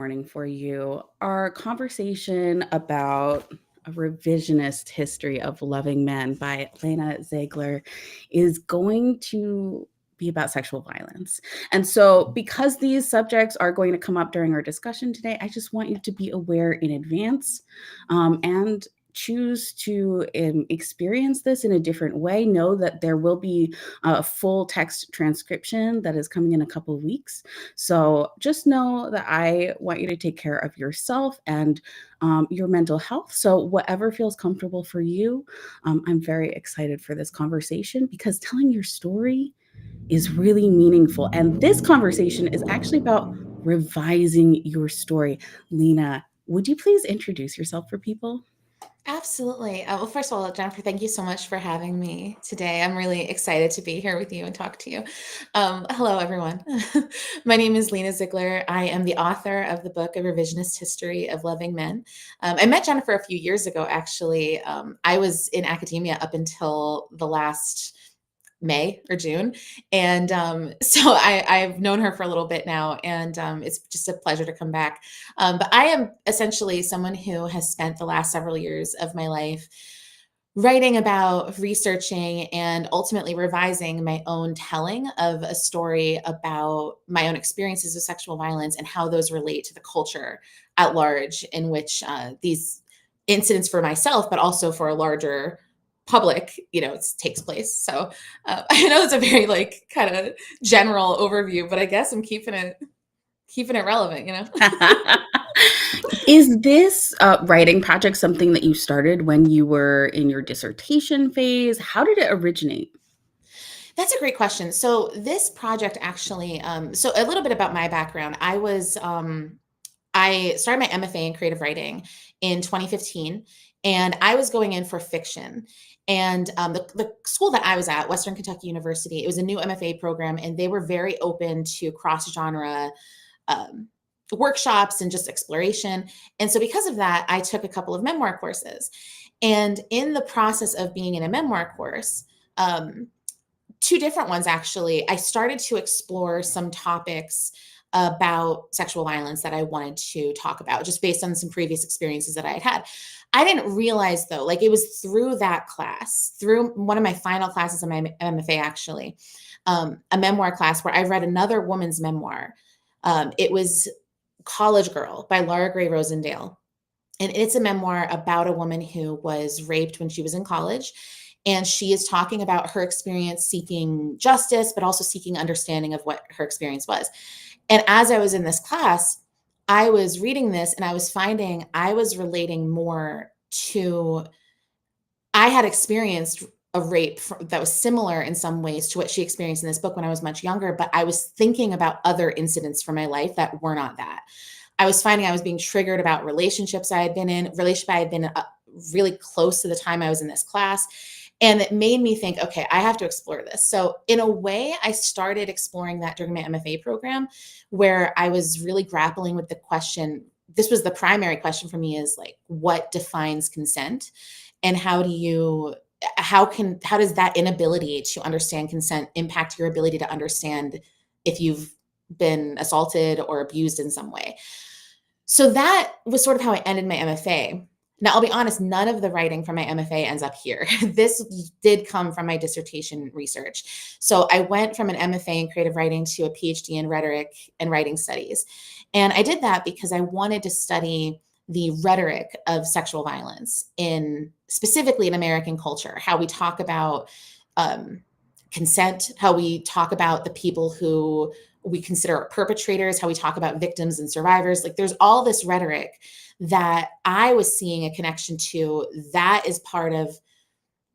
Morning for you. Our conversation about a revisionist history of loving men by Lena Ziegler is going to be about sexual violence. And so, because these subjects are going to come up during our discussion today, I just want you to be aware in advance and choose to experience this in a different way. Know that there will be a full text transcription that is coming in a couple of weeks. So just know that I want you to take care of yourself and your mental health. So, whatever feels comfortable for you, I'm very excited for this conversation because telling your story is really meaningful. And this conversation is actually about revising your story. Lena, would you please introduce yourself for people? Absolutely. Well, first of all, Jennifer, thank you so much for having me today. I'm really excited to be here with you and talk to you. Hello, everyone. My name is Lena Ziegler. I am the author of the book, A Revisionist History of Loving Men. I met Jennifer a few years ago, actually. I was in academia up until the last May or June. And so I've known her for a little bit now, and it's just a pleasure to come back. But I am essentially someone who has spent the last several years of my life writing about, researching, and ultimately revising my own telling of a story about my own experiences of sexual violence and how those relate to the culture at large in which these incidents for myself, but also for a larger public, it takes place. So I know it's a very like kind of general overview, but I guess I'm keeping it relevant. Is this writing project something that you started when you were in your dissertation phase? How did it originate? That's a great question. So this project actually, so a little bit about my background. I started my MFA in creative writing in 2015, and I was going in for fiction. And the school that I was at, Western Kentucky University, it was a new MFA program, and they were very open to cross genre um, workshops and just exploration. And so, because of that, I took a couple of memoir courses. And in the process of being in a memoir course, um, two different ones actually, I started to explore some topics about sexual violence that I wanted to talk about just based on some previous experiences that I had had. I didn't realize though, like it was through that class, through one of my final classes in my MFA actually, a memoir class where I read another woman's memoir. It was College Girl by Laura Gray Rosendale. And it's a memoir about a woman who was raped when she was in college. And she is talking about her experience seeking justice, but also seeking understanding of what her experience was. And as I was in this class, I was reading this and I was finding I was relating more to, I had experienced a rape that was similar in some ways to what she experienced in this book when I was much younger, but I was thinking about other incidents from my life that were not that. I was finding I was being triggered about relationships I had been in, relationship I had been really close to the time I was in this class. And it made me think, okay, I have to explore this. So in a way, I started exploring that during my MFA program, where I was really grappling with the question. This was the primary question for me, is like, what defines consent? And how does that inability to understand consent impact your ability to understand if you've been assaulted or abused in some way? So that was sort of how I ended my MFA. Now, I'll be honest, none of the writing from my MFA ends up here. This did come from my dissertation research. So I went from an MFA in creative writing to a PhD in rhetoric and writing studies. And I did that because I wanted to study the rhetoric of sexual violence in specifically in American culture, how we talk about um, consent, how we talk about the people who we consider perpetrators, how we talk about victims and survivors. Like there's all this rhetoric that I was seeing a connection to that is part of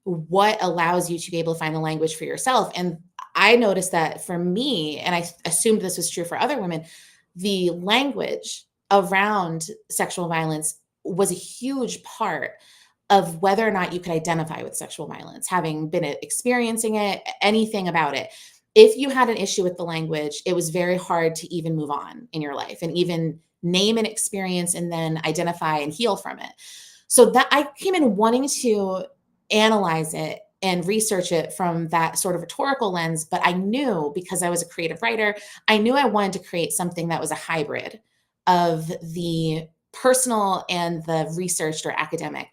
what allows you to be able to find the language for yourself. And I noticed that for me, and I assumed this was true for other women, the language around sexual violence was a huge part of whether or not you could identify with sexual violence, having been experiencing it, anything about it. If you had an issue with the language, it was very hard to even move on in your life and even name an experience and then identify and heal from it. So that I came in wanting to analyze it and research it from that sort of rhetorical lens. But I knew, because I was a creative writer, I knew I wanted to create something that was a hybrid of the personal and the researched or academic.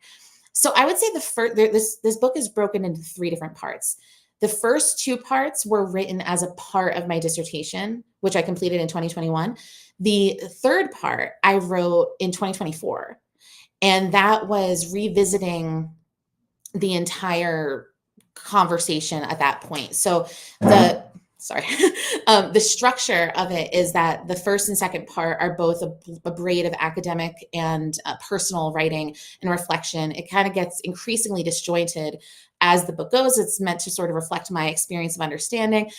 So I would say this book is broken into 3 different parts. The first 2 parts were written as a part of my dissertation, which I completed in 2021. The third part I wrote in 2024, and that was revisiting the entire conversation at that point. So the structure of it is that the first and second part are both a braid of academic and personal writing and reflection. It kind of gets increasingly disjointed as the book goes. It's meant to sort of reflect my experience of understanding.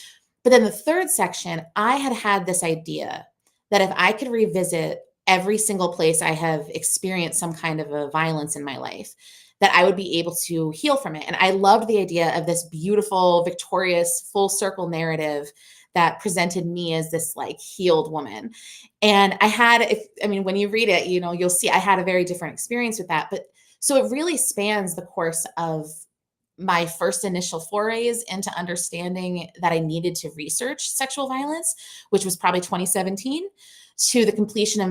But then the third section, I had this idea that if I could revisit every single place I have experienced some kind of a violence in my life, that I would be able to heal from it. And I loved the idea of this beautiful, victorious, full circle narrative that presented me as this like healed woman. And when you read it, you'll see I had a very different experience with that. But so it really spans the course of my first initial forays into understanding that I needed to research sexual violence, which was probably 2017, to the completion of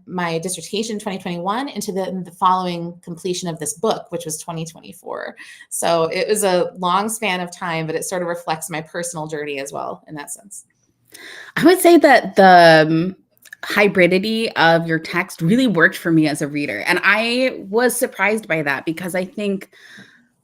my dissertation in 2021, and to the following completion of this book, which was 2024. So it was a long span of time, but it sort of reflects my personal journey as well in that sense. I would say that the hybridity of your text really worked for me as a reader. And I was surprised by that, because I think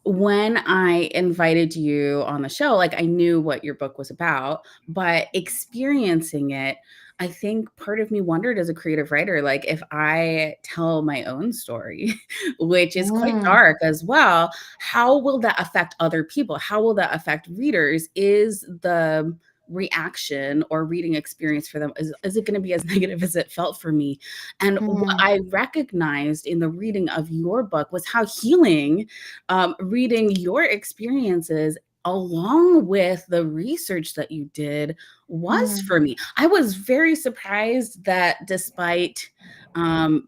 when I invited you on the show, like, I knew what your book was about, but experiencing it, I think part of me wondered as a creative writer, like, if I tell my own story, which is quite dark as well, how will that affect other people? How will that affect readers? Is the reaction or reading experience for them, is it going to be as negative as it felt for me? And what I recognized in the reading of your book was how healing reading your experiences along with the research that you did was for me. I was very surprised that despite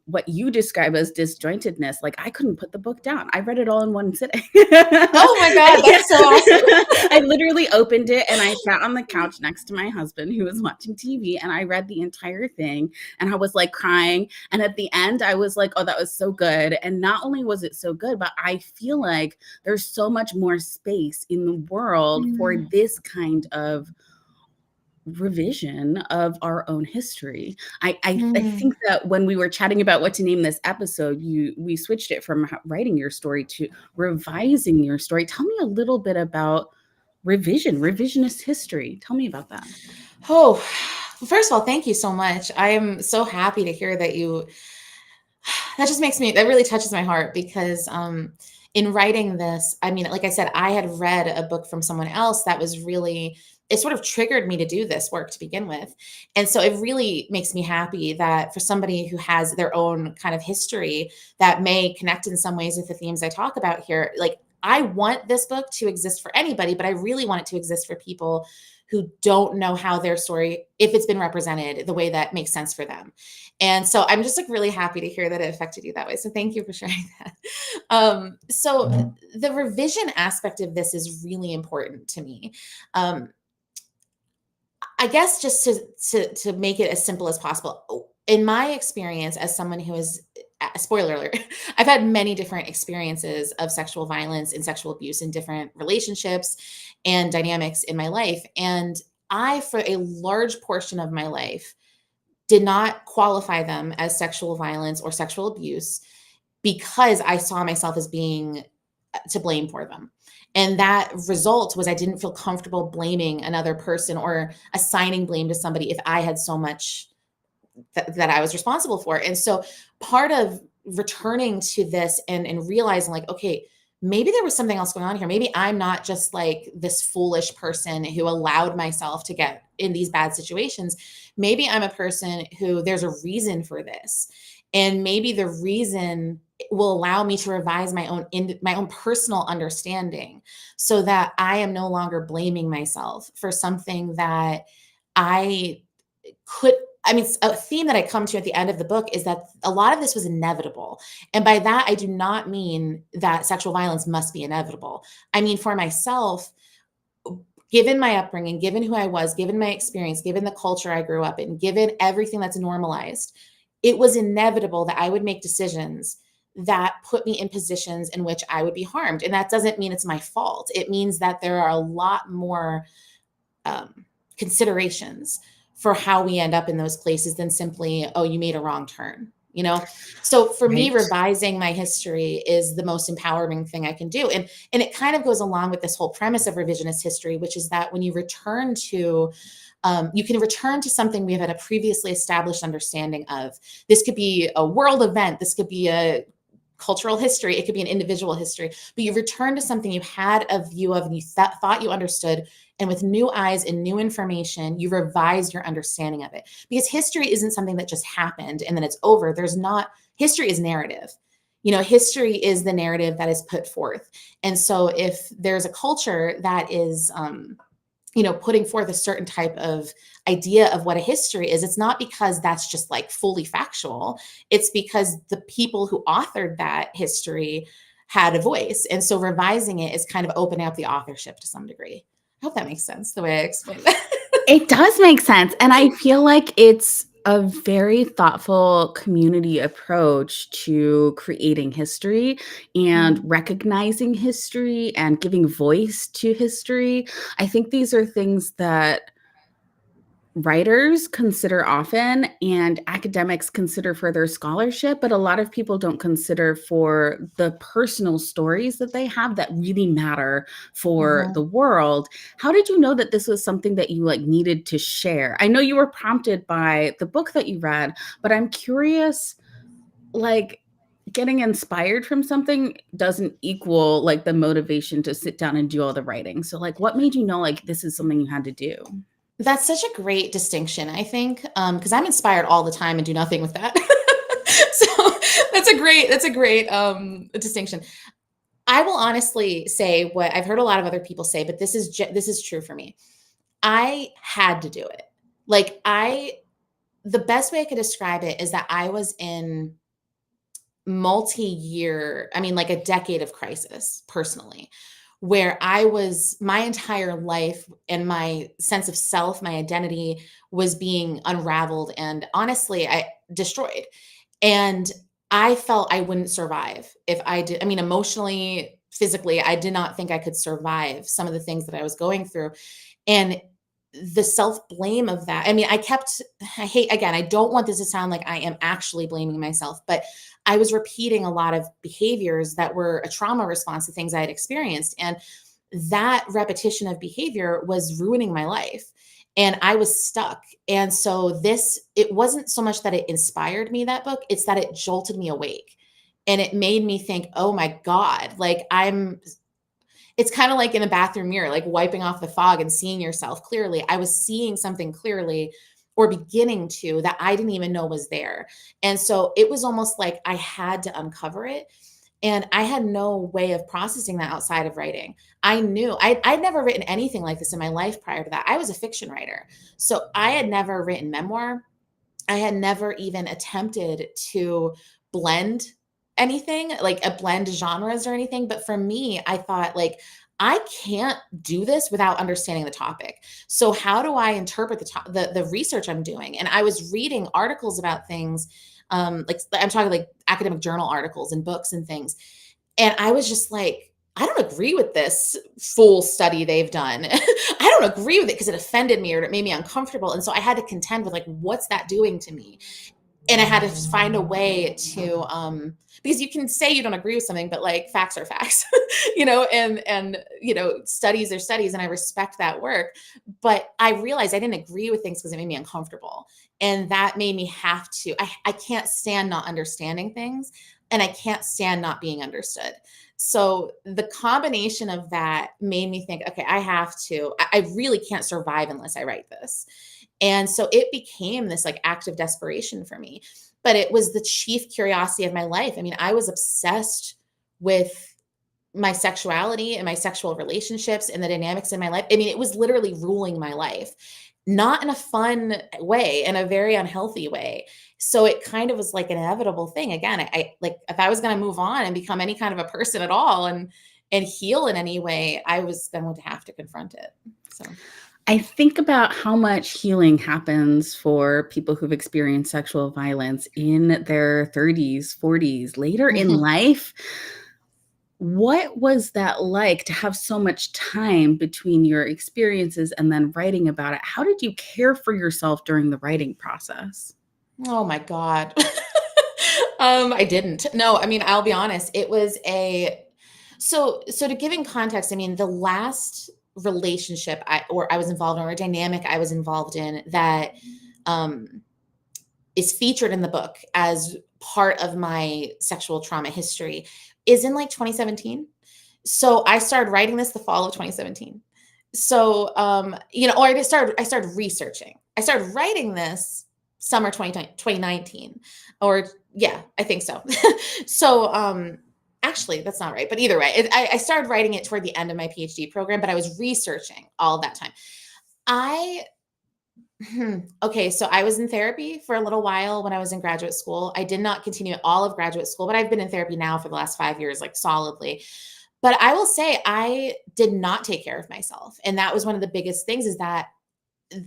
what you describe as disjointedness, like, I couldn't put the book down. I read it all in one sitting. Oh my God, that's so awesome. I literally opened it and I sat on the couch next to my husband who was watching TV, and I read the entire thing, and I was like crying. And at the end, I was like, oh, that was so good. And not only was it so good, but I feel like there's so much more space in the world for this kind of revision of our own history. I think that when we were chatting about what to name this episode, we switched it from writing your story to revising your story. Tell me a little bit about revisionist history. Tell me about that. Oh, first of all, thank you so much. I am so happy to hear that that really touches my heart, because in writing this, I mean, like I said, I had read a book from someone else that was really, it sort of triggered me to do this work to begin with. And so it really makes me happy that for somebody who has their own kind of history that may connect in some ways with the themes I talk about here, like, I want this book to exist for anybody, but I really want it to exist for people who don't know how their story, if it's been represented the way that makes sense for them. And so I'm just like really happy to hear that it affected you that way. So thank you for sharing that. So the revision aspect of this is really important to me. I guess just to make it as simple as possible, in my experience as someone who is, spoiler alert, I've had many different experiences of sexual violence and sexual abuse in different relationships and dynamics in my life. And I, for a large portion of my life, did not qualify them as sexual violence or sexual abuse because I saw myself as being to blame for them. And that result was I didn't feel comfortable blaming another person or assigning blame to somebody if I had so much that I was responsible for. And so part of returning to this and realizing, like, okay, maybe there was something else going on here. Maybe I'm not just like this foolish person who allowed myself to get in these bad situations. Maybe I'm a person who there's a reason for this. And maybe the reason will allow me to revise my own personal understanding, so that I am no longer blaming myself for something that I could. I mean, a theme that I come to at the end of the book is that a lot of this was inevitable. And by that, I do not mean that sexual violence must be inevitable. I mean, for myself, given my upbringing, given who I was, given my experience, given the culture I grew up in, given everything that's normalized, it was inevitable that I would make decisions that put me in positions in which I would be harmed. And that doesn't mean it's my fault. It means that there are a lot more considerations for how we end up in those places than simply, oh, you made a wrong turn, you know? So for me, Right. revising my history is the most empowering thing I can do. And it kind of goes along with this whole premise of revisionist history, which is that when you return to you can return to something we have had a previously established understanding of. This could be a world event. This could be a cultural history. It could be an individual history, but you return to something you had a view of and you thought you understood. And with new eyes and new information, you revise your understanding of it. Because history isn't something that just happened and then it's over. History is narrative. History is the narrative that is put forth. And so if there's a culture that is, putting forth a certain type of idea of what a history is, it's not because that's just like fully factual. It's because the people who authored that history had a voice. And so revising it is kind of opening up the authorship to some degree. I hope that makes sense the way I explained that. It does make sense. And I feel like it's a very thoughtful community approach to creating history and recognizing history and giving voice to history. I think these are things that writers consider often and academics consider for their scholarship, but a lot of people don't consider for the personal stories that they have that really matter for the world. How did you know that this was something that you needed to share? I know you were prompted by the book that you read, but I'm curious, getting inspired from something doesn't equal the motivation to sit down and do all the writing. So what made you know this is something you had to do? That's such a great distinction, I think, because I'm inspired all the time and do nothing with that. So that's a great distinction. I will honestly say what I've heard a lot of other people say, but this is true for me. I had to do it. The best way I could describe it is that I was in like a decade of crisis personally, where my entire life and my sense of self, my identity was being unraveled and honestly, I destroyed. And I felt I wouldn't survive if I did. I mean, emotionally, physically, I did not think I could survive some of the things that I was going through. And the self-blame of that. I mean, I don't want this to sound like I am actually blaming myself, but I was repeating a lot of behaviors that were a trauma response to things I had experienced. And that repetition of behavior was ruining my life. And I was stuck. And so it wasn't so much that it inspired me, that book, it's that it jolted me awake. And it made me think, oh my God, it's kind of like in a bathroom mirror, like wiping off the fog and seeing yourself clearly. I was seeing something clearly or beginning to that I didn't even know was there. And so it was almost like I had to uncover it. And I had no way of processing that outside of writing. I'd never written anything like this in my life prior to that. I was a fiction writer. So I had never written memoir. I had never even attempted to blend anything, like a blend genres or anything. But for me, I thought I can't do this without understanding the topic. So how do I interpret the research I'm doing? And I was reading articles about things, I'm talking like academic journal articles and books and things. And I was just like, I don't agree with this full study they've done. I don't agree with it because it offended me or it made me uncomfortable. And so I had to contend with what's that doing to me? And I had to find a way to because you can say you don't agree with something, but facts are facts, and studies are studies, and I respect that work. But I realized I didn't agree with things because it made me uncomfortable. And that made me have to, I can't stand not understanding things, and I can't stand not being understood. So the combination of that made me think, okay, I really can't survive unless I write this. And so it became this act of desperation for me. But it was the chief curiosity of my life. I mean, I was obsessed with my sexuality and my sexual relationships and the dynamics in my life. I mean, it was literally ruling my life, not in a fun way, in a very unhealthy way. So it kind of was like an inevitable thing. Again, I if I was going to move on and become any kind of a person at all and heal in any way, I was going to have to confront it. So I think about how much healing happens for people who've experienced sexual violence in their 30s, 40s, later in Mhm. life. What was that like to have so much time between your experiences and then writing about it? How did you care for yourself during the writing process? Oh my God. I didn't. No, I mean, I'll be honest. It was a so to give in context, I mean, the last relationship I was involved in, or a dynamic I was involved in that um is featured in the book as part of my sexual trauma history is in like 2017. So I started writing this the fall of 2017. So or I started researching. I started writing this summer 2019, or yeah, I think so. So actually that's not right, but either way, I started writing it toward the end of my PhD program, but I was researching all that time. I Okay, so I was in therapy for a little while when I was in graduate school. I did not continue all of graduate school, but I've been in therapy now for the last 5 years, like solidly. But I will say I did not take care of myself. And that was one of the biggest things, is that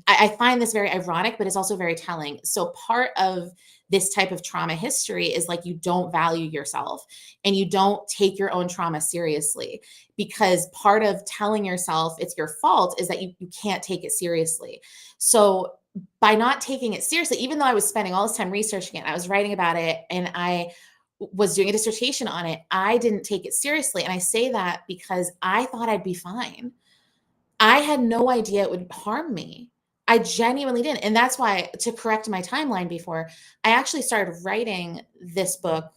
I find this very ironic, but it's also very telling. So part of this type of trauma history is like you don't value yourself and you don't take your own trauma seriously, because part of telling yourself it's your fault is that you can't take it seriously. So by not taking it seriously, even though I was spending all this time researching it, I was writing about it, and I was doing a dissertation on it, I didn't take it seriously. And I say that because I thought I'd be fine. I had no idea it would harm me. I genuinely didn't. And that's why, to correct my timeline before, I actually started writing this book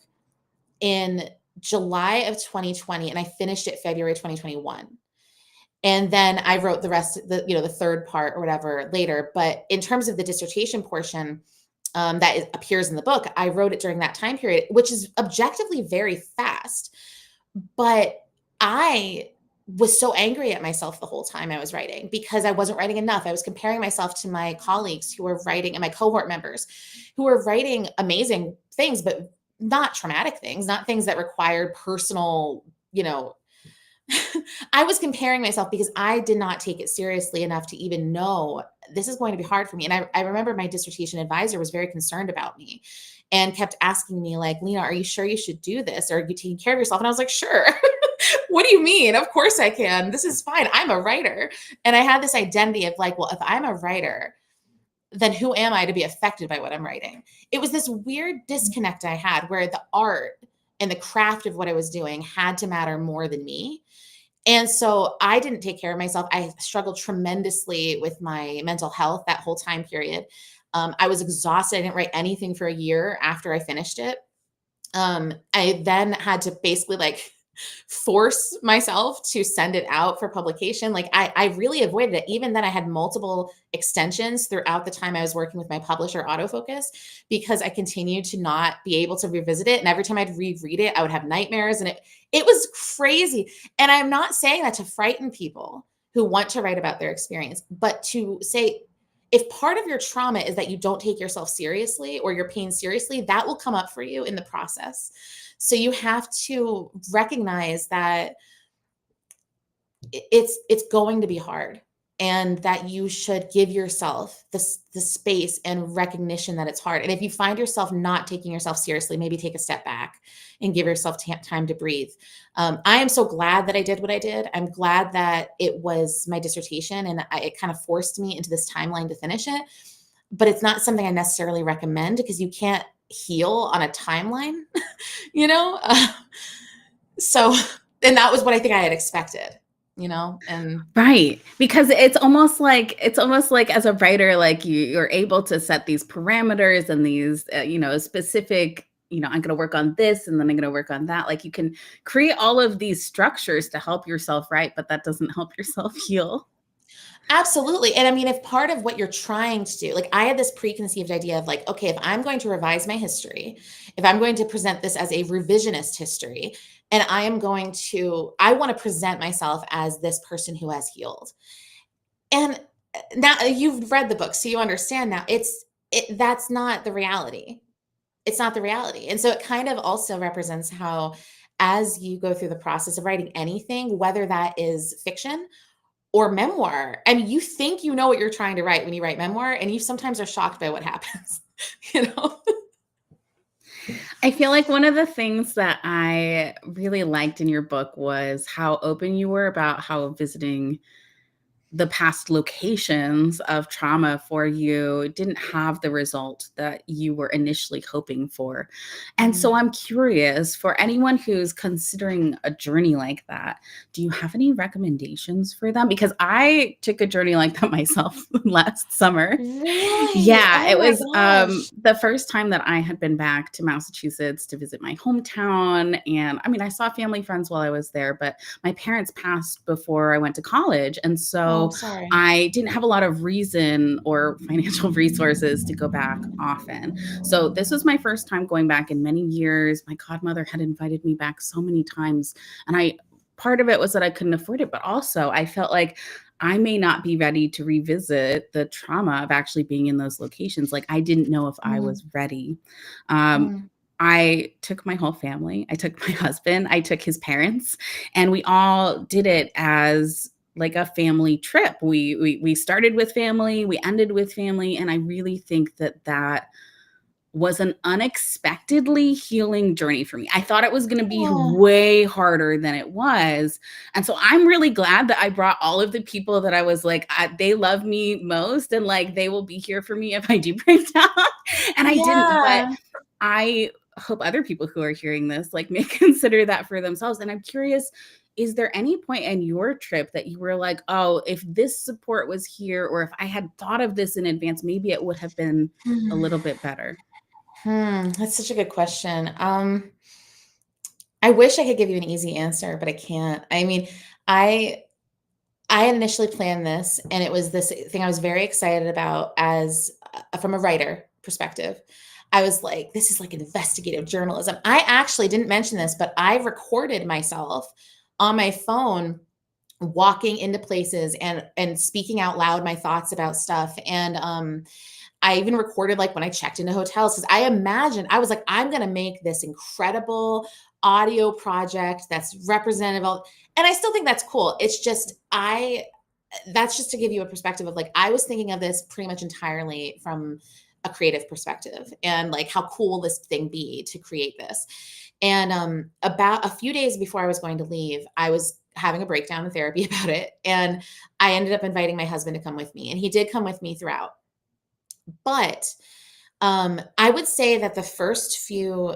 in July of 2020, and I finished it February 2021. And then I wrote the rest, the third part or whatever later. But in terms of the dissertation portion, appears in the book, I wrote it during that time period, which is objectively very fast. But I was so angry at myself the whole time I was writing, because I wasn't writing enough. I was comparing myself to my colleagues who were writing, and my cohort members who were writing amazing things, but not traumatic things, not things that required personal, I was comparing myself because I did not take it seriously enough to even know this is going to be hard for me. And I remember my dissertation advisor was very concerned about me and kept asking me, like, Lena, are you sure you should do this? Or are you taking care of yourself? And I was like, sure. What do you mean? Of course I can. This is fine. I'm a writer. And I had this identity of like, well, if I'm a writer, then who am I to be affected by what I'm writing? It was this weird disconnect I had, where the art and the craft of what I was doing had to matter more than me. And so I didn't take care of myself. I struggled tremendously with my mental health that whole time period. I was exhausted. I didn't write anything for a year after I finished it. I then had to basically like force myself to send it out for publication. Like I really avoided it. Even then, I had multiple extensions throughout the time I was working with my publisher, Autofocus, because I continued to not be able to revisit it. And every time I'd reread it, I would have nightmares, and it was crazy. And I'm not saying that to frighten people who want to write about their experience, but to say, if part of your trauma is that you don't take yourself seriously or your pain seriously, that will come up for you in the process. So you have to recognize that it's going to be hard, and that you should give yourself the space and recognition that it's hard. And if you find yourself not taking yourself seriously, maybe take a step back and give yourself time to breathe. I am so glad that I did what I did. I'm glad that it was my dissertation, and it kind of forced me into this timeline to finish it. But it's not something I necessarily recommend, because you can't heal on a timeline, you know? So, and that was what I think I had expected, and Right. Because it's almost like as a writer, like you're able to set these parameters and these, specific, I'm going to work on this and then I'm going to work on that. Like you can create all of these structures to help yourself write, but that doesn't help yourself heal. absolutely. And I mean, if part of what you're trying to do, like I had this preconceived idea of like, okay, if I'm going to revise my history, if I'm going to present this as a revisionist history, and I want to present myself as this person who has healed. And now you've read the book, so you understand now that's not the reality. It's not the reality. And so it kind of also represents how, as you go through the process of writing anything, whether that is fiction or memoir. I mean, you think you know what you're trying to write when you write memoir, and you sometimes are shocked by what happens, you know? I feel like one of the things that I really liked in your book was how open you were about how visiting the past locations of trauma for you didn't have the result that you were initially hoping for. And so Mhm. I'm curious, for anyone who's considering a journey like that, do you have any recommendations for them? Because I took a journey like that myself last summer. Really? Yeah, Oh it my was gosh. the first time that I had been back to Massachusetts to visit my hometown. And I mean, I saw family friends while I was there, but my parents passed before I went to college. And Oh, so sorry. I didn't have a lot of reason or financial resources to go back often. So this was my first time going back in many years. My godmother had invited me back so many times. And part of it was that I couldn't afford it, but also I felt like I may not be ready to revisit the trauma of actually being in those locations. Like, I didn't know if I Mm, was ready. Um, mm. I took my whole family. I took my husband, I took his parents, and we all did it as like a family trip. We started with family, we ended with family, and I really think that that was an unexpectedly healing journey for me. I thought it was going to be Oh, way harder than it was. And so I'm really glad that I brought all of the people that I was like, they love me most and like they will be here for me if I do break down. And I didn't, but yeah. I hope other people who are hearing this like may consider that for themselves. And I'm curious, is there any point in your trip that you were like, oh, if this support was here, or if I had thought of this in advance, maybe it would have been a little bit better? That's such a good question. I wish I could give you an easy answer, but I can't. I mean, I I initially planned this, and it was this thing I was very excited about as from a writer perspective. I was like, this is like investigative journalism. I actually didn't mention this, but I recorded myself on my phone walking into places and speaking out loud my thoughts about stuff. And I even recorded like when I checked into hotels because I imagined I was like, I'm gonna make this incredible audio project that's representative of, and I still think that's cool. It's just I that's just to give you a perspective of like I was thinking of this pretty much entirely from a creative perspective and like how cool will this thing be to create this. And about a few days before I was going to leave, I was having a breakdown in therapy about it, and I ended up inviting my husband to come with me, and he did come with me throughout. But I would say that the first few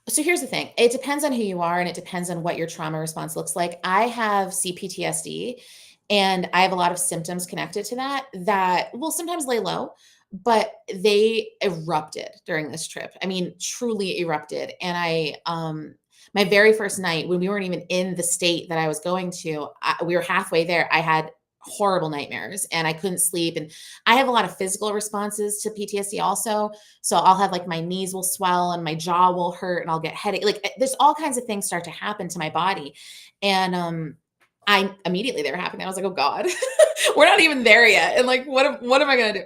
so here's the thing. It depends on who you are and it depends on what your trauma response looks like. I have CPTSD and I have a lot of symptoms connected to that will sometimes lay low, but they erupted during this trip. I mean, truly erupted. And my very first night when we weren't even in the state that I was going to, we were halfway there. I had horrible nightmares and I couldn't sleep. And I have a lot of physical responses to PTSD also. So I'll have like my knees will swell and my jaw will hurt and I'll get headache. Like there's all kinds of things start to happen to my body. And I immediately they were happening. I was like, oh God, we're not even there yet. And like, what am I gonna do?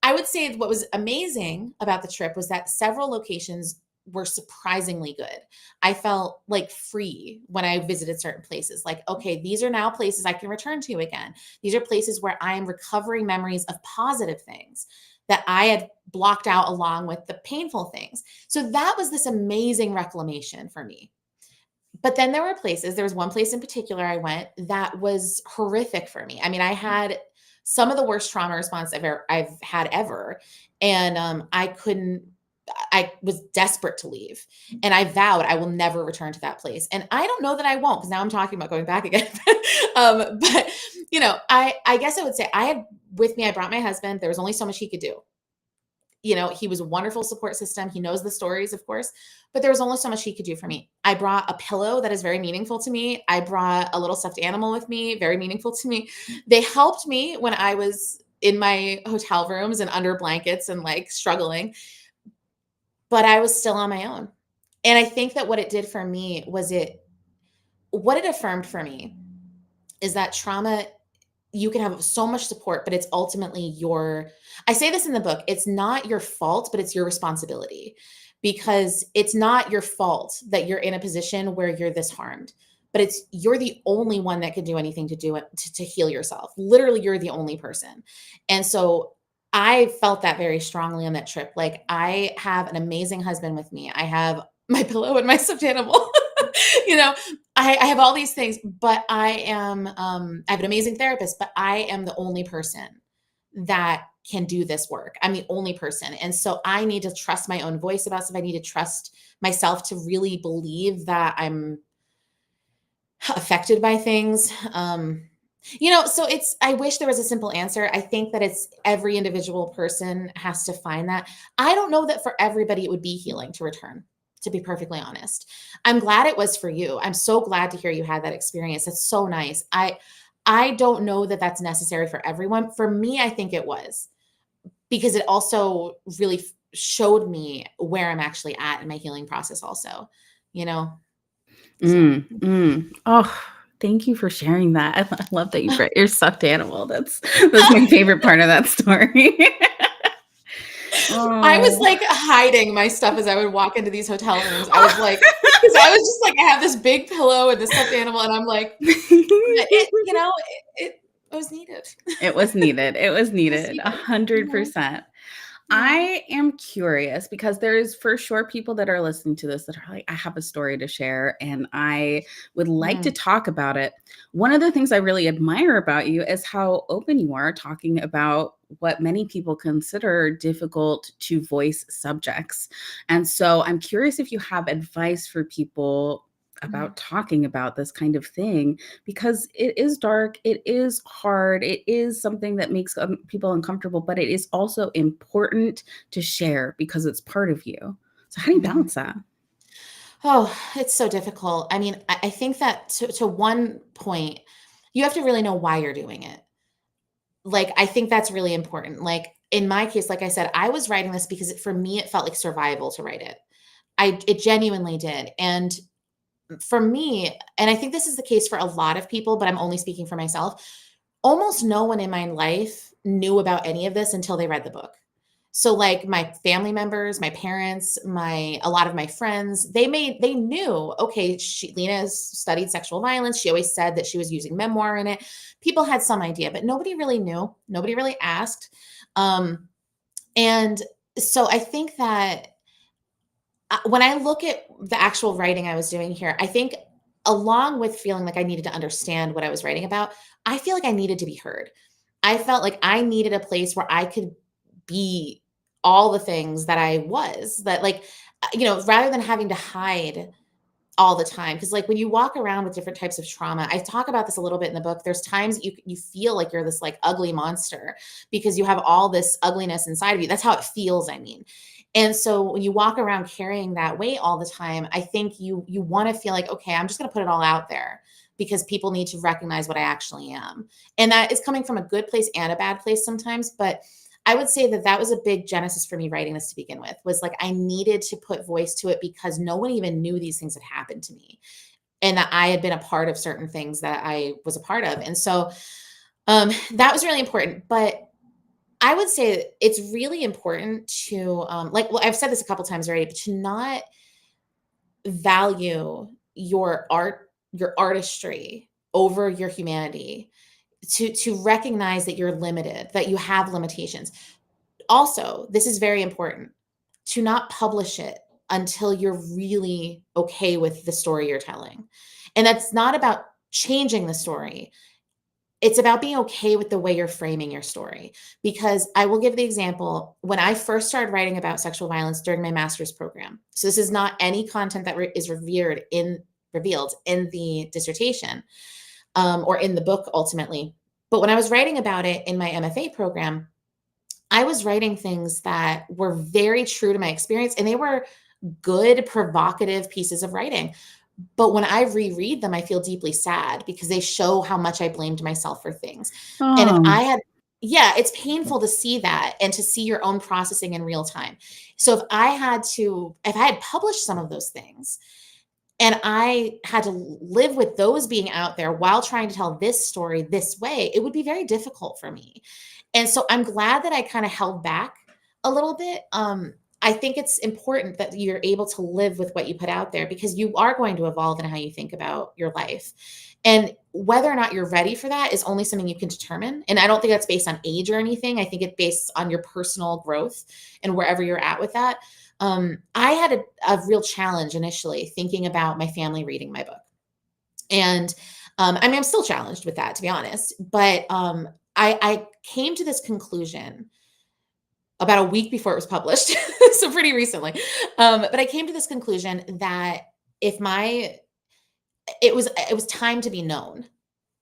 I would say what was amazing about the trip was that several locations were surprisingly good. I felt like free when I visited certain places. Like, okay, these are now places I can return to again. These are places where I am recovering memories of positive things that I had blocked out along with the painful things. So that was this amazing reclamation for me. But then there was one place in particular I went that was horrific for me. I mean, I had some of the worst trauma response I've had ever. And I was desperate to leave. And I vowed I will never return to that place. And I don't know that I won't because now I'm talking about going back again. But I guess I would say I brought my husband. There was only so much he could do. He was a wonderful support system. He knows the stories, of course, but there was only so much he could do for me. I brought a pillow that is very meaningful to me. I brought a little stuffed animal with me, very meaningful to me. They helped me when I was in my hotel rooms and under blankets and like struggling, but I was still on my own. And I think that what it did for me was what it affirmed for me is that trauma, you can have so much support, but it's ultimately I say this in the book, it's not your fault, but it's your responsibility because it's not your fault that you're in a position where you're this harmed, but you're the only one that can do anything to do it, to heal yourself. Literally, you're the only person. And so I felt that very strongly on that trip. Like, I have an amazing husband with me. I have my pillow and my stuffed animal. you know, I have all these things, but I have an amazing therapist, but I am the only person that can do this work. I'm the only person. And so I need to trust my own voice about stuff. I need to trust myself to really believe that I'm affected by things. So I wish there was a simple answer. I think that it's every individual person has to find that. I don't know that for everybody it would be healing to return, to be perfectly honest. I'm glad it was for you. I'm so glad to hear you had that experience. That's so nice. I don't know that that's necessary for everyone. For me, I think it was, because it also really showed me where I'm actually at in my healing process also, you know? So. Oh, thank you for sharing that. I love that you brought your stuffed animal. That's my favorite part of that story. I was Oh. like hiding my stuff as I would walk into these hotel rooms. I was like, because I was just like, I have this big pillow and this stuffed animal, and I'm like, it was needed. It was needed. It was It was needed, needed. 100%. Yeah. I am curious because there's for sure people that are listening to this that are like, I have a story to share and I would like to Mm. talk about it. One of the things I really admire about you is how open you are talking about what many people consider difficult to voice subjects. And so I'm curious if you have advice for people Mhm. about talking about this kind of thing because it is dark, it is hard, it is something that makes people uncomfortable, but it is also important to share because it's part of you. So, how do you Mhm. balance that? Oh, it's so difficult. I mean, I think that to one point, you have to really know why you're doing it. Like, I think that's really important. Like, in my case, like I said, I was writing this because for me, it felt like survival to write it. It genuinely did. And for me, and I think this is the case for a lot of people, but I'm only speaking for myself, almost no one in my life knew about any of this until they read the book. So, like, my family members, my parents, a lot of my friends, they knew, okay, Lena has studied sexual violence. She always said that she was using memoir in it. People had some idea, but nobody really knew. Nobody really asked. Um, and so I think that when I look at the actual writing I was doing here, I think along with feeling like I needed to understand what I was writing about, I feel like I needed to be heard. I felt like I needed a place where I could be all the things that I was, that like, rather than having to hide all the time. Because like when you walk around with different types of trauma, I talk about this a little bit in the book. There's times you feel like you're this like ugly monster because you have all this ugliness inside of you. That's how it feels, I mean. And so when you walk around carrying that weight all the time, I think you want to feel like, okay, I'm just going to put it all out there because people need to recognize what I actually am. And that is coming from a good place and a bad place sometimes, but I would say that that was a big genesis for me writing this to begin with, was like I needed to put voice to it because no one even knew these things had happened to me and that I had been a part of certain things that I was a part of. And so that was really important. But I would say it's really important to, well, I've said this a couple times already, but to not value your art, your artistry over your humanity, to recognize that you're limited, that you have limitations. Also, this is very important, to not publish it until you're really okay with the story you're telling. And that's not about changing the story. It's about being okay with the way you're framing your story. Because I will give the example when I first started writing about sexual violence during my master's program. So this is not any content that is revealed in the dissertation or in the book ultimately. But when I was writing about it in my MFA program, I was writing things that were very true to my experience, and they were good, provocative pieces of writing. But when I reread them, I feel deeply sad because they show how much I blamed myself for things. And if Oh, I had, yeah, it's painful to see that and to see your own processing in real time. So if I had published some of those things and I had to live with those being out there while trying to tell this story this way, it would be very difficult for me. And so I'm glad that I kind of held back a little bit. I think it's important that you're able to live with what you put out there, because you are going to evolve in how you think about your life. And whether or not you're ready for that is only something you can determine. And I don't think that's based on age or anything. I think it's based on your personal growth and wherever you're at with that. I had a real challenge initially thinking about my family reading my book. And I mean, I'm still challenged with that, to be honest. But I came to this conclusion about a week before it was published, so pretty recently. But I came to this conclusion that if my it was time to be known.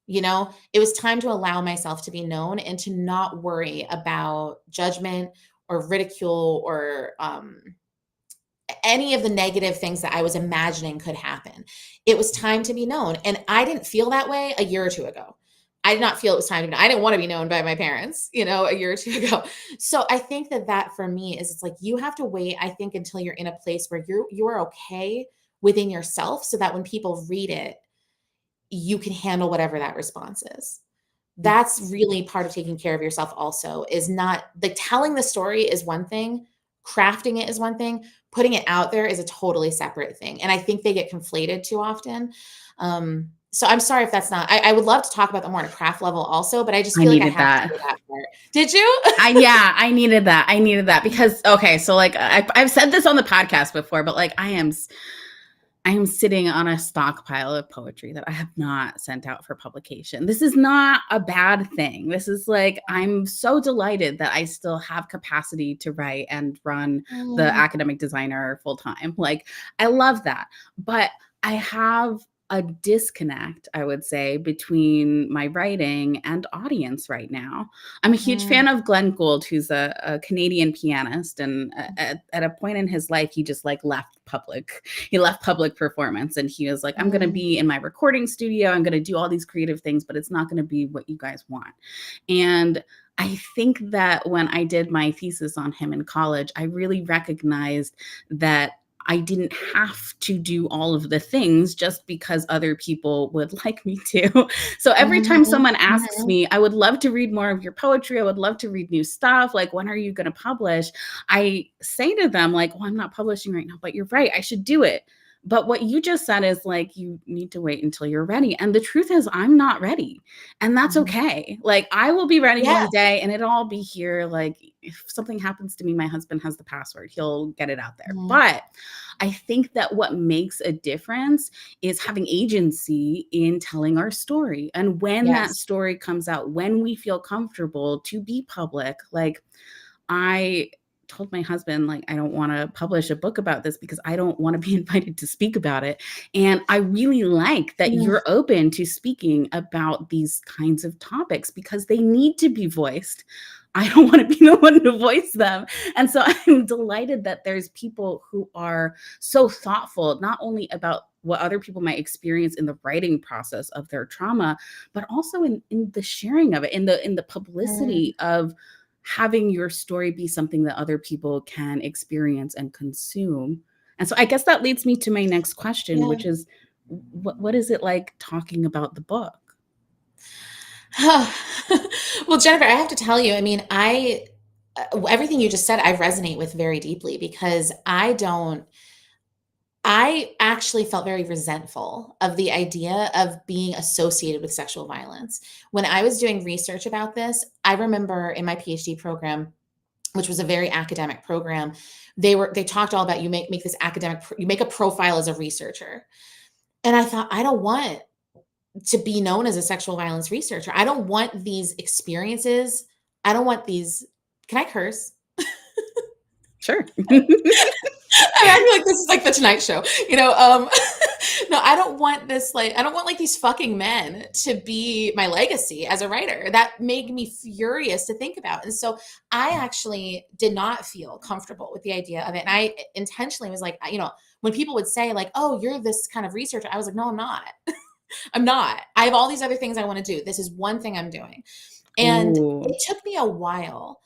It was time to allow myself to be known and to not worry about judgment or ridicule or any of the negative things that I was imagining could happen. It was time to be known. And I didn't feel that way a year or two ago. I did not feel it was time to be known. I didn't want to be known by my parents, a year or two ago. So I think that for me is, it's like, you have to wait, I think, until you're in a place where you're okay within yourself, so that when people read it, you can handle whatever that response is. That's really part of taking care of yourself also, is not like, telling the story is one thing, crafting it is one thing, putting it out there is a totally separate thing. And I think they get conflated too often. So I'm sorry if that's not, I would love to talk about that more on a craft level also, but I just I feel like I needed have to that. say that part. Did you? Yeah, I needed that. I needed that because, okay, so like I've said this on the podcast before, but like I am sitting on a stockpile of poetry that I have not sent out for publication. This is not a bad thing. This is like, I'm so delighted that I still have capacity to write and run the Mm, academic designer full time. Like, I love that. But I have a disconnect, I would say, between my writing and audience right now. I'm a huge mm, fan of Glenn Gould, who's a Canadian pianist. And at a point in his life, he just like left public performance, and he was like, I'm going to mm, be in my recording studio, I'm going to do all these creative things, but it's not going to be what you guys want. And I think that when I did my thesis on him in college, I really recognized that I didn't have to do all of the things just because other people would like me to. So every time mhm, someone asks mhm, me, I would love to read more of your poetry, I would love to read new stuff, like, when are you going to publish? I say to them, like, well, I'm not publishing right now, but you're right, I should do it. But what you just said is like, you need to wait until you're ready. And the truth is, I'm not ready. And that's mhm. okay. Like, I will be ready Yeah. one day and it'll all be here. Like, if something happens to me, my husband has the password, he'll get it out there. Mhm. But I think that what makes a difference is having agency in telling our story. And when that Yes. story comes out, when we feel comfortable to be public, like, I told my husband, like, I don't want to publish a book about this because I don't want to be invited to speak about it. And I really like that Mm, you're open to speaking about these kinds of topics because they need to be voiced. I don't want to be the one to voice them. And so I'm delighted that there's people who are so thoughtful, not only about what other people might experience in the writing process of their trauma, but also in the sharing of it, in the mm, publicity of having your story be something that other people can experience and consume. And so I guess that leads me to my next question, yeah. which is, what is it like talking about the book? Well, Jennifer, I have to tell you, I mean, everything you just said, I resonate with very deeply, because I actually felt very resentful of the idea of being associated with sexual violence. When I was doing research about this, I remember in my PhD program, which was a very academic program, they talked all about, you make a profile as a researcher. And I thought, I don't want to be known as a sexual violence researcher. I don't want these experiences. I don't want these. Can I curse? Sure. I feel like this is like the Tonight Show, no, I don't want this. Like, I don't want like these fucking men to be my legacy as a writer. That made me furious to think about. And so I actually did not feel comfortable with the idea of it. And I intentionally was like, when people would say like, "Oh, you're this kind of researcher," I was like, "No, I'm not. I'm not. I have all these other things I want to do. This is one thing I'm doing." And Ooh. it took me a while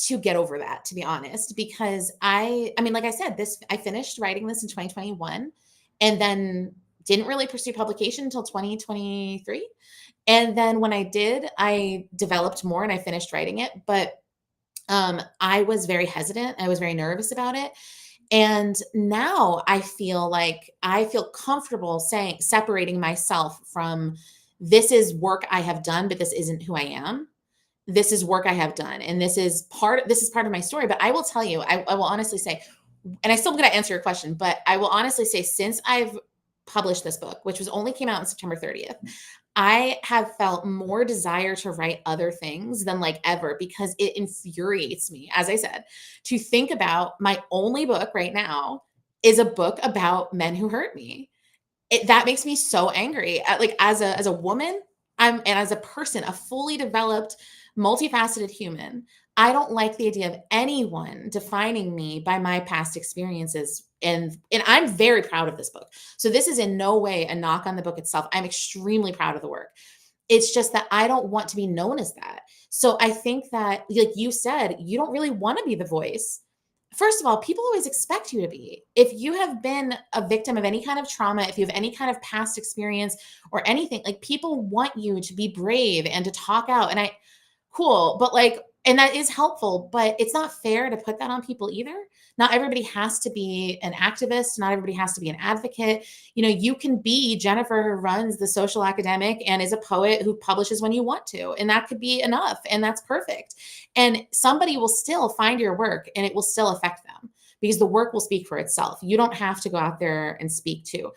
to get over that, to be honest, because I mean, like I said, I finished writing this in 2021, and then didn't really pursue publication until 2023. And then when I did, I developed more and I finished writing it. But I was very hesitant. I was very nervous about it. And now I feel comfortable separating myself from, this is work I have done, but this isn't who I am. This is work I have done. And this is part of my story. But I will tell you, I will honestly say, and I still going to answer your question, but I will honestly say, since I've published this book, which only came out on September 30th, I have felt more desire to write other things than like ever, because it infuriates me, as I said, to think about my only book right now is a book about men who hurt me. That makes me so angry. Like, as a woman, and as a person, a fully developed, multifaceted human, I don't like the idea of anyone defining me by my past experiences. And I'm very proud of this book. So this is in no way a knock on the book itself. I'm extremely proud of the work. It's just that I don't want to be known as that. So I think that, like you said, you don't really want to be the voice. First of all, people always expect you to be. If you have been a victim of any kind of trauma, if you have any kind of past experience or anything, like, people want you to be brave and to talk out. And cool, but like, and that is helpful, but it's not fair to put that on people either. Not everybody has to be an activist. Not everybody has to be an advocate. You can be Jennifer, who runs the Social Academic and is a poet who publishes when you want to, and that could be enough, and that's perfect. And somebody will still find your work and it will still affect them, because the work will speak for itself. You don't have to go out there and speak too.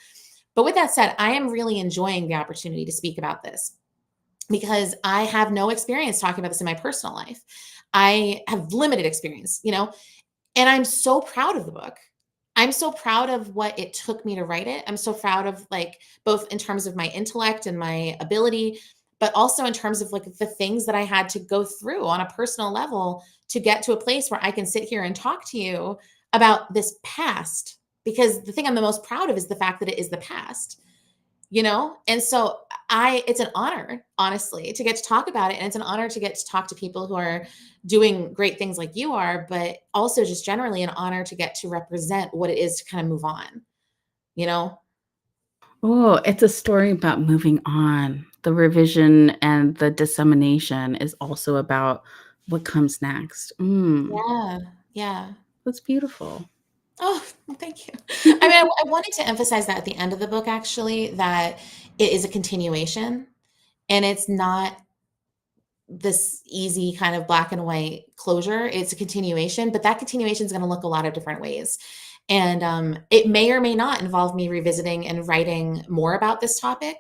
But with that said, I am really enjoying the opportunity to speak about this, because I have no experience talking about this in my personal life. I have limited experience, and I'm so proud of the book. I'm so proud of what it took me to write it. I'm so proud of, like, both in terms of my intellect and my ability, but also in terms of like the things that I had to go through on a personal level to get to a place where I can sit here and talk to you about this past. Because the thing I'm the most proud of is the fact that it is the past. And so it's an honor, honestly, to get to talk about it. And it's an honor to get to talk to people who are doing great things like you are, but also just generally an honor to get to represent what it is to kind of move on, you know? Oh, it's a story about moving on. The revision and the dissemination is also about what comes next. Yeah. Yeah. That's beautiful. Oh, well, thank you. I mean, I wanted to emphasize that at the end of the book, actually, that it is a continuation, and it's not this easy kind of black and white closure. It's a continuation, but that continuation is going to look a lot of different ways. And it may or may not involve me revisiting and writing more about this topic,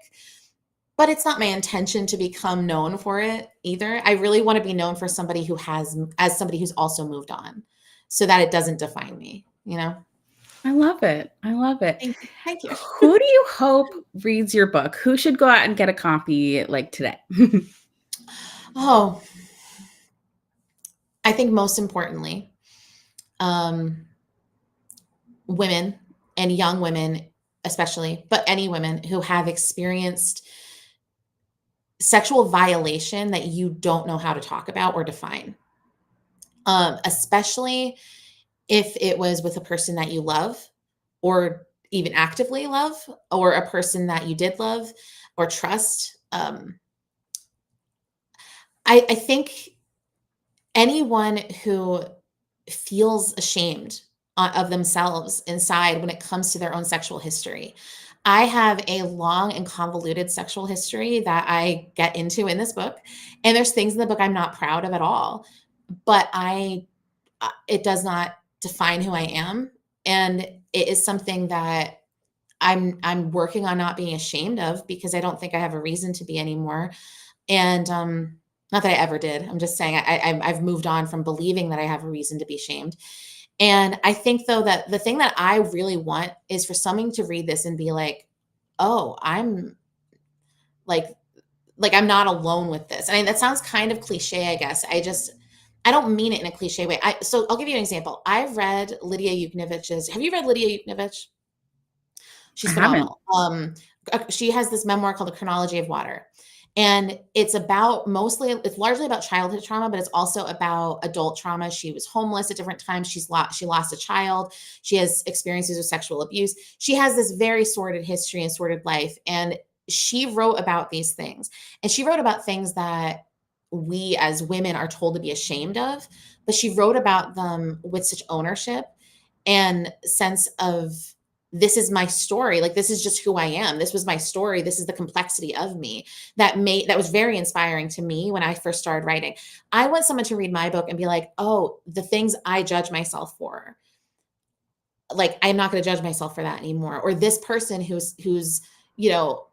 but it's not my intention to become known for it either. I really want to be known for somebody as somebody who's also moved on, so that it doesn't define me. I love it. I love it. Thank you. Thank you. Who do you hope reads your book? Who should go out and get a copy like today? Oh, I think most importantly, um, women, and young women especially, but any women who have experienced sexual violation that you don't know how to talk about or define, especially if it was with a person that you love, or even actively love, or a person that you did love or trust. I think anyone who feels ashamed of themselves inside when it comes to their own sexual history. I have a long and convoluted sexual history that I get into in this book, and there's things in the book I'm not proud of at all, but it does not define who I am, and it is something that I'm working on not being ashamed of, because I don't think I have a reason to be anymore. And not that I ever did. I'm just saying I've moved on from believing that I have a reason to be ashamed. And I think, though, that the thing that I really want is for someone to read this and be like, "Oh, I'm like I'm not alone with this." I mean, that sounds kind of cliche, I guess. I don't mean it in a cliche way. So I'll give you an example. I've read Lydia Yuknevich's. Have you read Lydia Yuknevich? I She's haven't. phenomenal. She has this memoir called The Chronology of Water. And it's largely about childhood trauma, but it's also about adult trauma. She was homeless at different times. She lost a child. She has experiences with sexual abuse. She has this very sordid history and sordid life. And she wrote about these things. And she wrote about things that we as women are told to be ashamed of, but she wrote about them with such ownership and sense of, this is my story. Like, this is just who I am. This was my story. This is the complexity of me that was very inspiring to me when I first started writing. I want someone to read my book and be like, oh, the things I judge myself for, like, I'm not going to judge myself for that anymore. Or this person who's, you know,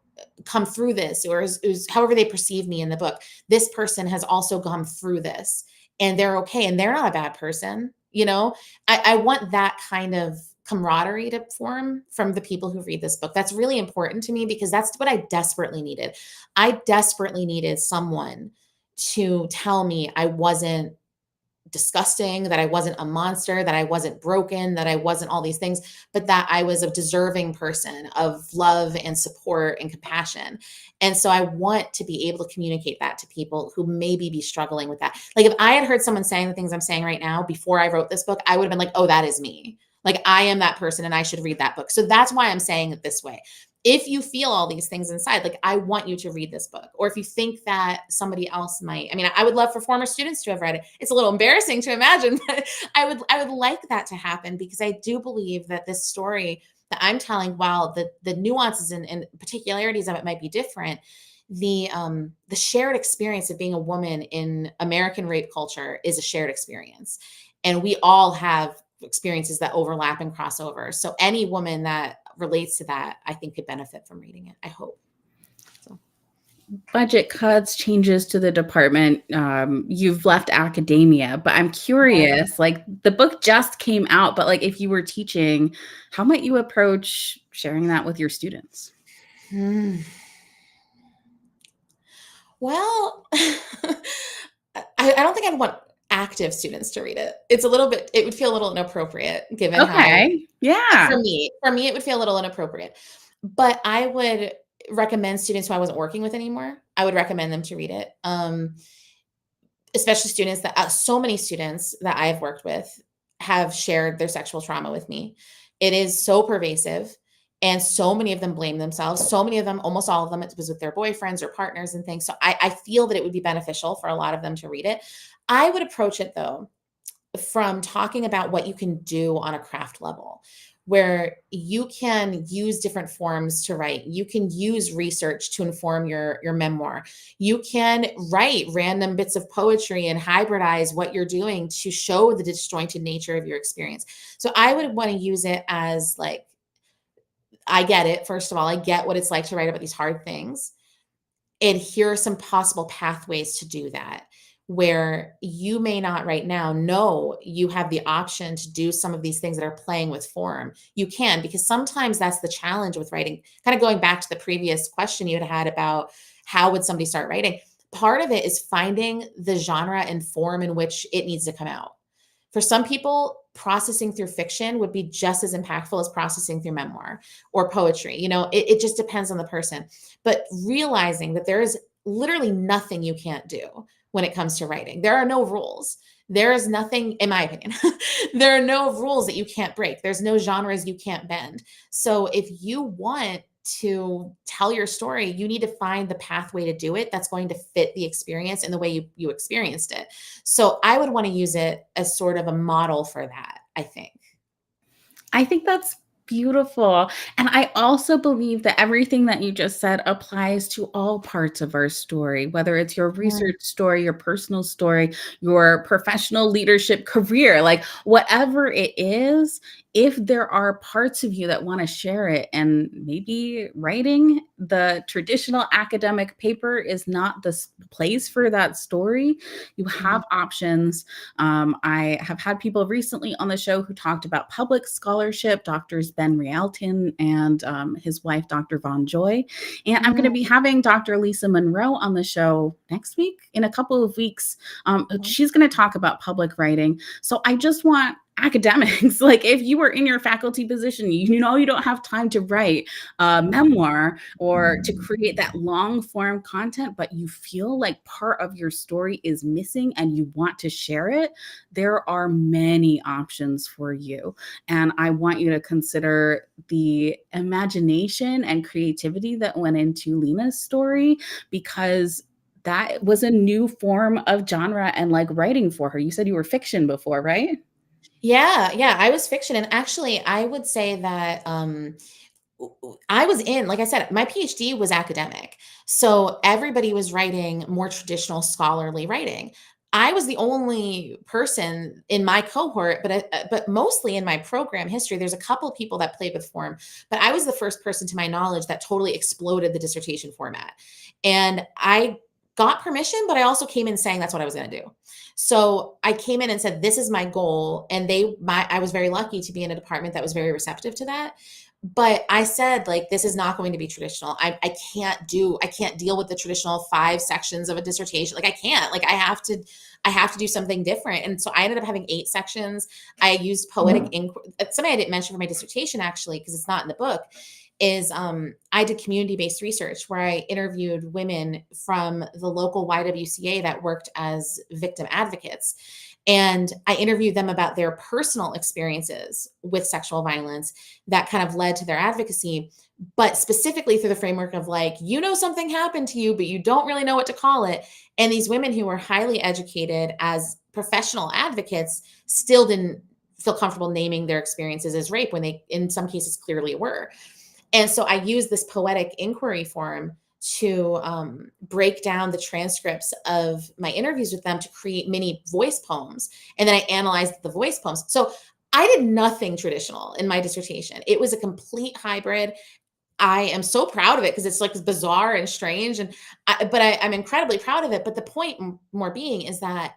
come through this, or is however they perceive me in the book, this person has also gone through this and they're okay. And they're not a bad person. You know, I want that kind of camaraderie to form from the people who read this book. That's really important to me because that's what I desperately needed. I desperately needed someone to tell me I wasn't disgusting, that I wasn't a monster, that I wasn't broken, that I wasn't all these things, but that I was a deserving person of love and support and compassion. And so I want to be able to communicate that to people who maybe be struggling with that. Like, if I had heard someone saying the things I'm saying right now before I wrote this book, I would have been like, oh, that is me. Like, I am that person and I should read that book. So that's why I'm saying it this way. If you feel all these things inside, like, I want you to read this book. Or if you think that somebody else might, I mean, I would love for former students to have read it. It's a little embarrassing to imagine, but I would like that to happen, because I do believe that this story that I'm telling, while the nuances and particularities of it might be different, the shared experience of being a woman in American rape culture is a shared experience. And we all have experiences that overlap and cross over. So any woman that relates to that, I think, could benefit from reading it. I hope. So. Budget cuts, changes to the department. You've left academia, but I'm curious, like, the book just came out, but like, if you were teaching, how might you approach sharing that with your students? Well, I don't think I'd want active students to read it. It's a little bit, it would feel a little inappropriate given how, Okay. Yeah. for me, it would feel a little inappropriate. But I would recommend students who I wasn't working with anymore. I would recommend them to read it. Especially students that, so many students that I've worked with have shared their sexual trauma with me. It is so pervasive. And so many of them blame themselves. So many of them, almost all of them, it was with their boyfriends or partners and things. So I feel that it would be beneficial for a lot of them to read it. I would approach it, though, from talking about what you can do on a craft level, where you can use different forms to write. You can use research to inform your memoir. You can write random bits of poetry and hybridize what you're doing to show the disjointed nature of your experience. So I would want to use it as, like, I get it. First of all, I get what it's like to write about these hard things. And here are some possible pathways to do that, where you may not right now know you have the option to do some of these things that are playing with form. You can, because sometimes that's the challenge with writing. Kind of going back to the previous question you had about how would somebody start writing. Part of it is finding the genre and form in which it needs to come out. For some people, processing through fiction would be just as impactful as processing through memoir or poetry. You know, it just depends on the person. But realizing that there is literally nothing you can't do when it comes to writing. There are no rules. There is nothing, in my opinion, there are no rules that you can't break. There's no genres you can't bend. So if you want to tell your story, you need to find the pathway to do it that's going to fit the experience and the way you experienced it. So I would want to use it as sort of a model for that, I think. I think that's beautiful. And I also believe that everything that you just said applies to all parts of our story, whether it's your Mm, research story, your personal story, your professional leadership career, like whatever it is, if there are parts of you that want to share it, and maybe writing the traditional academic paper is not the place for that story, you mhm, have options. I have had people recently on the show who talked about public scholarship, Doctors Ben Rialton and his wife, Dr. Von Joy. And I'm going to be mm, having Dr. Lisa Monroe on the show next week, in a couple of weeks. mhm, She's going to talk about public writing. So I just want academics, like, if you are in your faculty position, you know you don't have time to write a memoir or to create that long form content, but you feel like part of your story is missing and you want to share it, there are many options for you. And I want you to consider the imagination and creativity that went into Lena's story, because that was a new form of genre and like writing for her. You said you were fiction before, right? Yeah, yeah, I was fiction, and actually, I would say that, I was in, like I said, my PhD was academic. So everybody was writing more traditional scholarly writing. I was the only person in my cohort, but mostly in my program history. There's a couple of people that played with form, but I was the first person, to my knowledge, that totally exploded the dissertation format. And I got permission, but I also came in saying that's what I was going to do. So I came in and said, "This is my goal," and I was very lucky to be in a department that was very receptive to that. But I said, like, this is not going to be traditional. I can't deal with the traditional 5 sections of a dissertation. Like, I can't. Like, I have to do something different. And so I ended up having 8 sections. I used poetic inquiry. Something I didn't mention for my dissertation, actually, because it's not in the book, is I did community-based research where I interviewed women from the local YWCA that worked as victim advocates. And I interviewed them about their personal experiences with sexual violence that kind of led to their advocacy, but specifically through the framework of, like, something happened to you, but you don't really know what to call it. And these women who were highly educated as professional advocates still didn't feel comfortable naming their experiences as rape when they, in some cases, clearly were. And so I use this poetic inquiry form to break down the transcripts of my interviews with them to create mini voice poems. And then I analyzed the voice poems. So I did nothing traditional in my dissertation. It was a complete hybrid. I am so proud of it because it's like bizarre and strange. I'm incredibly proud of it. But the point more being is that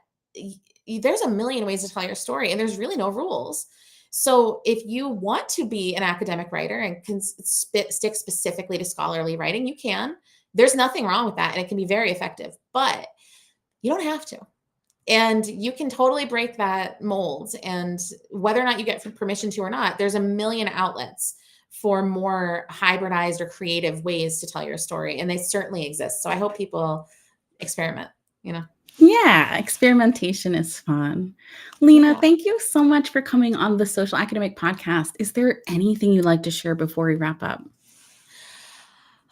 there's a million ways to tell your story, and there's really no rules. So if you want to be an academic writer and can stick specifically to scholarly writing, you can. There's nothing wrong with that, and it can be very effective, but you don't have to. And you can totally break that mold. And whether or not you get permission to or not, there's a million outlets for more hybridized or creative ways to tell your story. And they certainly exist. So I hope people experiment, you know? Yeah, experimentation is fun. Lena, Yeah. thank you so much for coming on the Social Academic Podcast. Is there anything you'd like to share before we wrap up?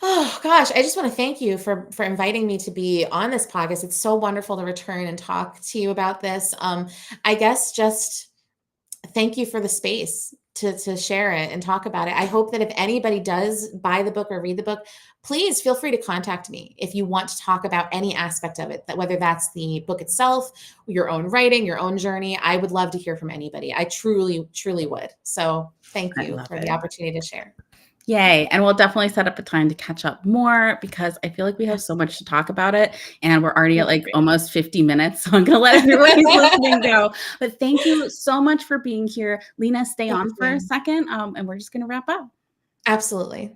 Oh gosh, I just want to thank you for inviting me to be on this podcast. It's so wonderful to return and talk to you about this. I guess just thank you for the space to share it and talk about it. I hope that if anybody does buy the book or read the book, please feel free to contact me if you want to talk about any aspect of it, that whether that's the book itself, your own writing, your own journey. I would love to hear from anybody. I truly, truly would. So thank I you love for the it. opportunity to share. Yay. And we'll definitely set up a time to catch up more because I feel like we have so much to talk about it. And we're already at like almost 50 minutes. So I'm going to let everybody who's listening go. But thank you so much for being here. Lena, stay Thank on for a you. second and we're just going to wrap up. Absolutely.